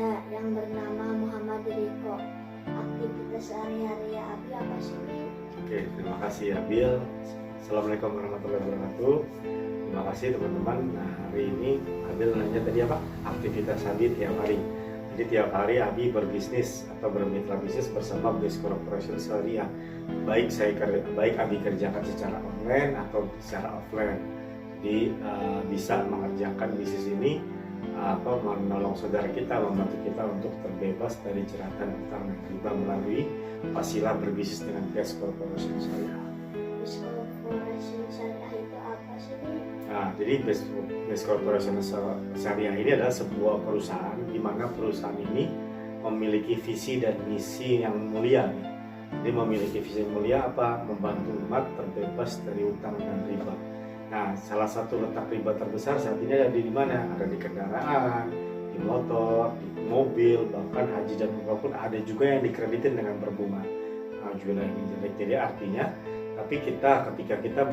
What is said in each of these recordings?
saya yang bernama Muhammad Riko. Aktivitas sehari-hari Abi apa sih? Oke, terima kasih ya Bill. Assalamualaikum warahmatullahi wabarakatuh. Terima kasih teman-teman. Nah, hari ini Abil nanya tadi apa? Aktivitas Abi tiap hari. Jadi tiap hari Abi berbisnis atau bermitra bisnis bersama Base Corporation Syariah. Baik Abi kerjakan secara online atau secara offline. Jadi bisa mengerjakan bisnis ini atau menolong saudara kita, membantu kita untuk terbebas dari jeratan utang dan riba melalui wasilah berbisnis dengan Base Corporation Syariah. Base Corporation Syariah itu apa sih? Nah, jadi Base Corporation Syariah ini adalah sebuah perusahaan di mana perusahaan ini memiliki visi dan misi yang mulia. Jadi memiliki visi mulia apa? Membantu umat terbebas dari utang dan riba. Nah, salah satu letak riba terbesar saat ini ada di mana? Ada di kendaraan, di motor, di mobil, bahkan haji dan umrah pun ada juga yang dikreditin dengan berbunga. Nah, juga yang jelek. Jadi artinya, tapi ketika kita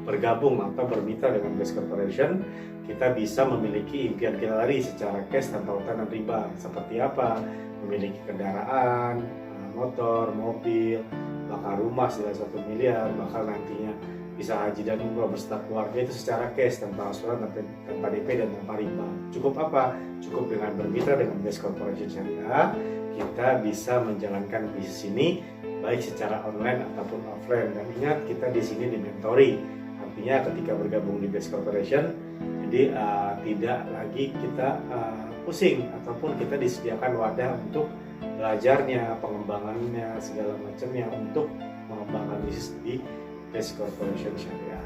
bergabung atau bermitra dengan Base Corporation, kita bisa memiliki impian kita tadi secara cash tanpa utang dan riba. Seperti apa? Memiliki kendaraan, motor, mobil, bahkan rumah senilai 1 miliar, bahkan nantinya bisa haji dan umrah beserta keluarga itu secara cash tanpa asuran, tanpa DP dan tanpa riba. Cukup apa? Cukup dengan bermitra dengan Base Corporation Syariah, kita bisa menjalankan bisnis ini baik secara online ataupun offline. Dan ingat, kita di sini dimentori. Artinya ketika bergabung di Base Corporation, jadi tidak lagi kita pusing ataupun kita disediakan wadah untuk belajarnya, pengembangannya, segala macamnya untuk mengembangkan bisnis di Base Corporation Syariah.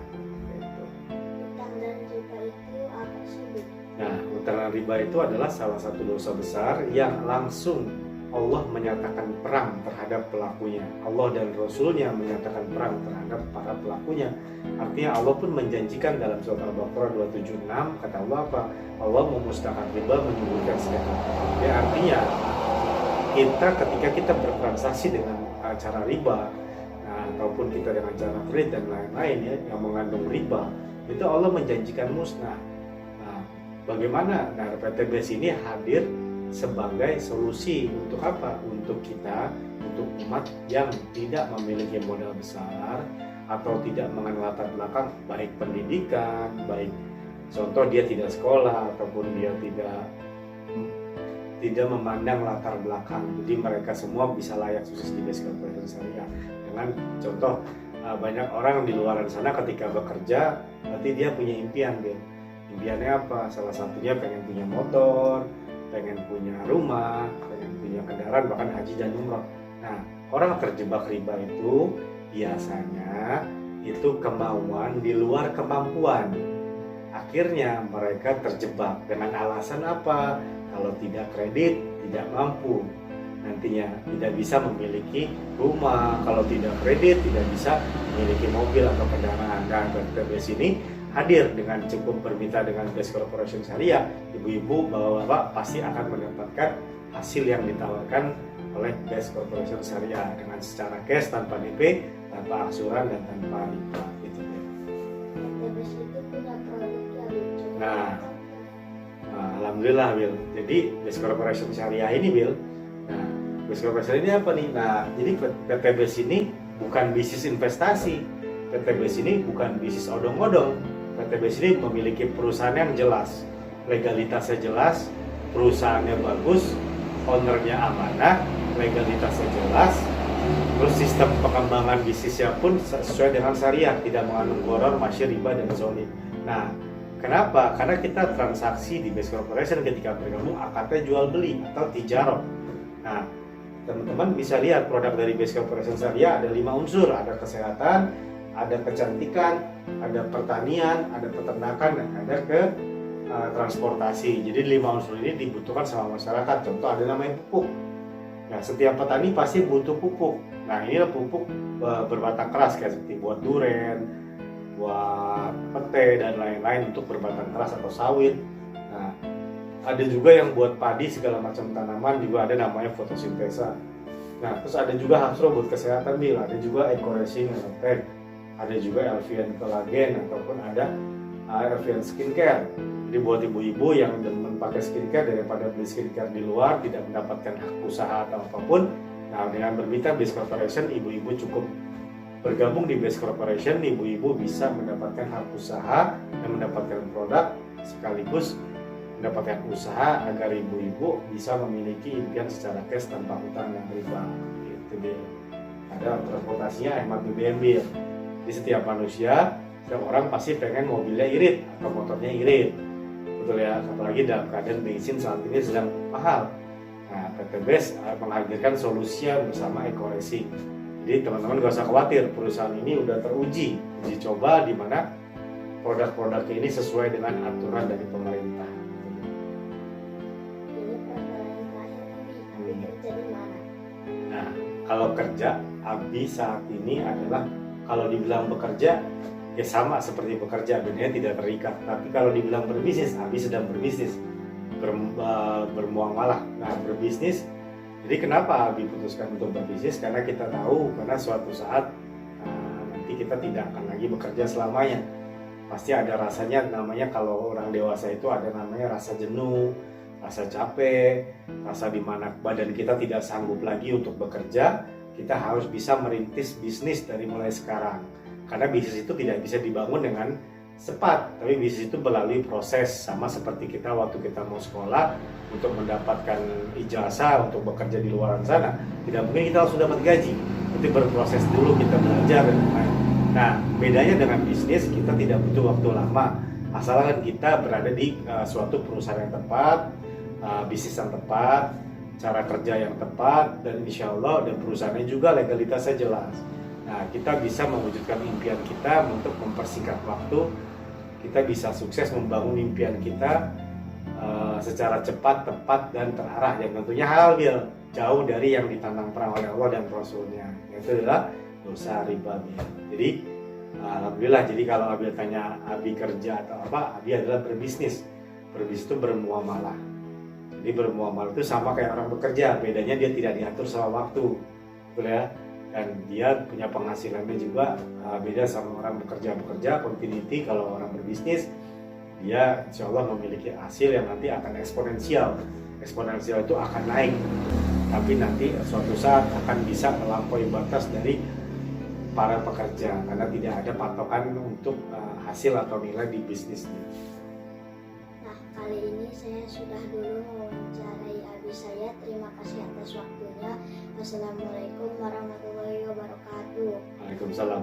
Utang dan riba itu apa sih? Nah, utang dan riba itu adalah salah satu dosa besar yang langsung Allah menyatakan perang terhadap pelakunya. Allah dan Rasulnya menyatakan perang terhadap para pelakunya. Artinya Allah pun menjanjikan dalam surat Al-Baqarah 276, kata Allah apa? Allah memusnahkan riba, menyuburkan sedekah. Ya, artinya ketika kita bertransaksi dengan cara riba, ataupun kita dengan cara kredit dan lain-lain ya yang mengandung riba, itu Allah menjanjikan musnah. Nah, bagaimana? Nah, PTBS ini hadir sebagai solusi untuk apa? Untuk kita, untuk umat yang tidak memiliki modal besar atau tidak mengenal latar belakang baik pendidikan, baik contoh dia tidak sekolah ataupun dia tidak memandang latar belakang. Jadi mereka semua bisa layak sukses di Base Corporation Syariah. Dengan contoh, banyak orang di luar sana ketika bekerja berarti dia punya impian. Impiannya apa? Salah satunya pengen punya motor, pengen punya rumah, pengen punya kendaraan, bahkan haji dan umrah. Nah, orang terjebak riba itu biasanya itu kemauan di luar kemampuan. Akhirnya mereka terjebak dengan alasan apa? Kalau tidak kredit, tidak mampu. Nantinya tidak bisa memiliki rumah, kalau tidak kredit tidak bisa memiliki mobil atau kendaraan. Dan BTBS ini hadir dengan cukup bermitra dengan Base Corporation Syariah, ibu-ibu, bapak-bapak pasti akan mendapatkan hasil yang ditawarkan oleh Base Corporation Syariah dengan secara cash, tanpa DP, tanpa aksuran dan tanpa riba. Itu ya. BTBS itu punya produk yang Nah, alhamdulillah Will. Jadi Base Corporation Syariah ini Will. Nah, Base Corporation ini apa nih? Nah, jadi PTBS ini bukan bisnis investasi. PTBS ini bukan bisnis odong-odong. PTBS ini memiliki perusahaan yang jelas, legalitasnya jelas, perusahaannya bagus, ownernya amanah, legalitasnya jelas, terus sistem pengembangan bisnisnya pun sesuai dengan syariah, tidak mengandung gharar, masyir, riba, dan zolim. Nah, kenapa? Karena kita transaksi di Base Corporation ketika bergabung akadnya jual beli atau tijarah. Nah, teman-teman bisa lihat produk dari Base Corporation Syariah ada 5 unsur, ada kesehatan, ada kecantikan, ada pertanian, ada peternakan, dan ada transportasi. Jadi 5 unsur ini dibutuhkan sama masyarakat. Contoh ada namanya pupuk. Nah, setiap petani pasti butuh pupuk. Nah, inilah pupuk berbatang keras kayak seperti buat duren, buat pete dan lain-lain untuk berbatang keras atau sawit. Nah, ada juga yang buat padi segala macam tanaman, juga ada namanya fotosintesa. Nah, terus ada juga Hasro buat kesehatan nih, ada juga Eco-Racing Nanotech, ada juga Elvian Collagen ataupun ada Elvian Skincare. Jadi buat ibu-ibu yang demen pakai skincare daripada beli skincare di luar tidak mendapatkan hak usaha atau apapun, nah dengan bermitra Base Corporation, ibu-ibu cukup bergabung di Base Corporation, ibu-ibu bisa mendapatkan hak usaha dan mendapatkan produk sekaligus mendapatkan usaha agar ibu-ibu bisa memiliki impian secara cash tanpa hutang dan riba. Itu dia. Ada transportasinya hemat BBM. Di setiap manusia, setiap orang pasti pengen mobilnya irit atau motornya irit. Betul ya, apalagi dalam keadaan bensin saat ini sedang mahal. Nah, PT Base menghadirkan solusi bersama EcoRacing. Jadi teman-teman gak usah khawatir, perusahaan ini udah teruji, uji coba di mana produk-produknya ini sesuai dengan aturan dari pemerintah. Ini pertanyaan terakhir nih, Abi kerja di mana? Nah, kalau kerja, Abi saat ini adalah kalau dibilang bekerja, ya sama seperti bekerja, bedanya tidak terikat. Tapi kalau dibilang berbisnis, Abi sedang berbisnis, bermuamalah. Nah, berbisnis. Jadi kenapa Abi putuskan untuk berbisnis? Karena kita tahu, karena suatu saat nanti kita tidak akan lagi bekerja selamanya. Pasti ada rasanya, namanya kalau orang dewasa itu ada namanya rasa jenuh, rasa capek, rasa dimana badan kita tidak sanggup lagi untuk bekerja. Kita harus bisa merintis bisnis dari mulai sekarang. Karena bisnis itu tidak bisa dibangun dengan cepat, tapi bisnis itu melalui proses, sama seperti kita waktu kita mau sekolah untuk mendapatkan ijazah untuk bekerja di luar sana. Tidak mungkin kita langsung dapat gaji, itu berproses dulu, kita belajar dan lain-lain. Nah, bedanya dengan bisnis, kita tidak butuh waktu lama, asalkan kita berada di suatu perusahaan yang tepat, bisnis yang tepat, cara kerja yang tepat, dan insya Allah dan perusahaannya juga legalitasnya jelas. Nah, kita bisa mewujudkan impian kita untuk mempersingkat waktu. Kita bisa sukses membangun impian kita secara cepat, tepat, dan terarah. Yang tentunya halal, jauh dari yang ditantang perang oleh Allah dan Rasulnya. Itu adalah dosa riba. Jadi, alhamdulillah. Jadi kalau Abi tanya Abi kerja atau apa, Abi adalah berbisnis. Berbisnis itu bermuamalah. Jadi bermuamalah itu sama kayak orang bekerja. Bedanya dia tidak diatur sama waktu. Betul ya? Dan dia punya penghasilannya juga beda sama orang bekerja continuity. Kalau orang berbisnis, dia insya Allah memiliki hasil yang nanti akan eksponensial itu akan naik, tapi nanti suatu saat akan bisa melampaui batas dari para pekerja karena tidak ada patokan untuk hasil atau nilai di bisnisnya. Nah, kali ini saya sudah dulu mewawancarai Abi saya. Terima kasih atas waktunya. Wassalamualaikum warahmatullahi wabarakatuh. Waalaikumsalam.